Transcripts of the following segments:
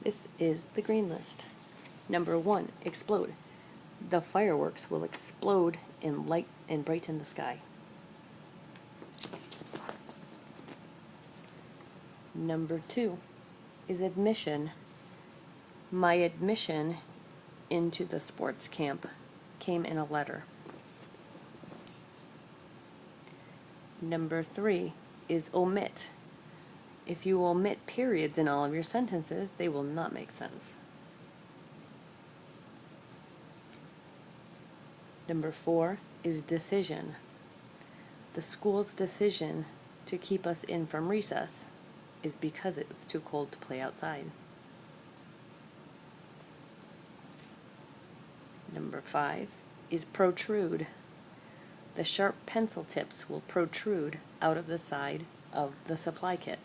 This is the green list. Number 1, explode. The fireworks will explode in light and brighten the sky. Number 2 is admission. My admission into the sports camp came in a letter. Number 3 is omit. If you omit periods in all of your sentences, they will not make sense. Number 4 is decision. The school's decision to keep us in from recess is because it was too cold to play outside. Number 5 is protrude. The sharp pencil tips will protrude out of the side of the supply kit.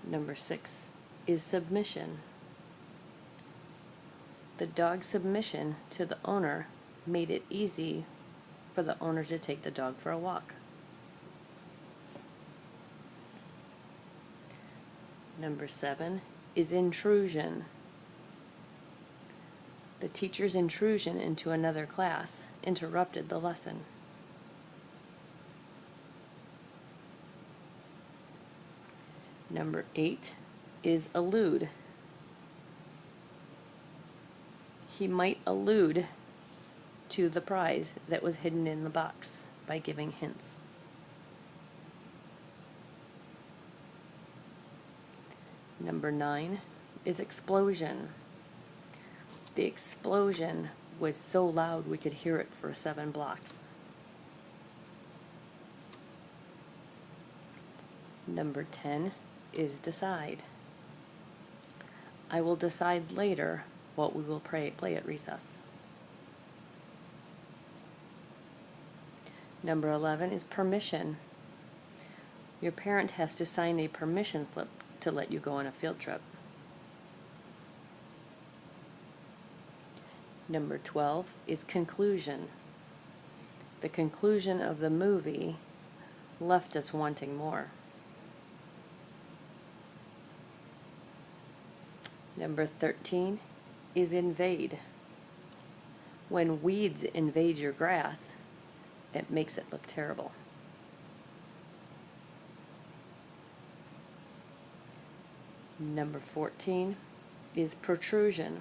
Number 6 is submission. The dog's submission to the owner made it easy for the owner to take the dog for a walk. Number 7 is intrusion. The teacher's intrusion into another class interrupted the lesson. Number 8 is allude. He might allude to the prize that was hidden in the box by giving hints. Number 9 is explosion. The explosion was so loud we could hear it for 7 blocks. Number 10 is decide. I will decide later what we will play at recess. Number 11 is permission. Your parent has to sign a permission slip to let you go on a field trip. Number 12 is conclusion. The conclusion of the movie left us wanting more. Number 13 is invade. When weeds invade your grass, it makes it look terrible. Number 14 is protrusion.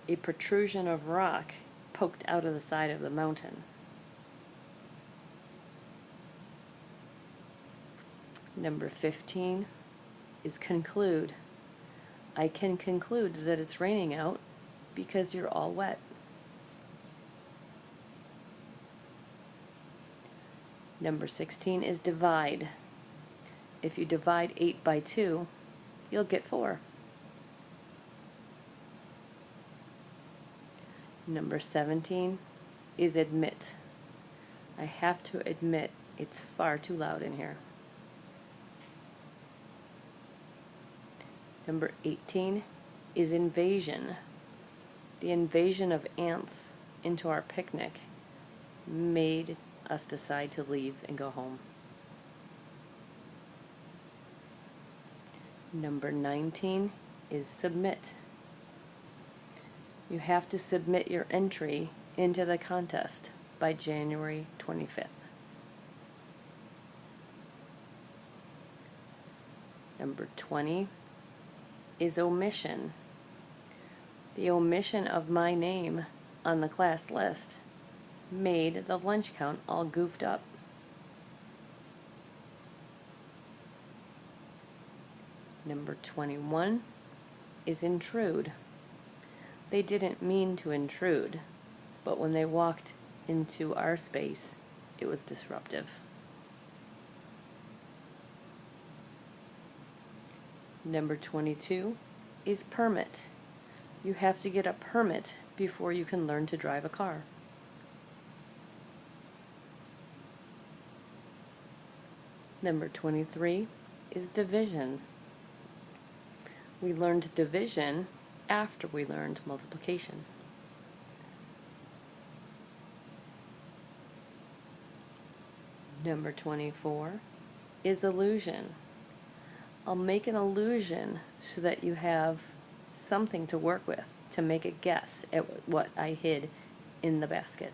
A protrusion of rock poked out of the side of the mountain. Number 15 is conclude. I can conclude that it's raining out because you're all wet. Number 16 is divide. If you divide 8 by 2, you'll get 4. Number 17 is admit. I have to admit it's far too loud in here. Number 18 is invasion. The invasion of ants into our picnic made us decide to leave and go home. Number 19 is submit. You have to submit your entry into the contest by January 25th. Number 20 is omission. The omission of my name on the class list made the lunch count all goofed up. Number 21 is intrude. They didn't mean to intrude, but when they walked into our space, it was disruptive. Number 22 is permit. You have to get a permit before you can learn to drive a car. Number 23 is division. We learned division after we learned multiplication. Number 24 is illusion. I'll make an illusion so that you have something to work with to make a guess at what I hid in the basket.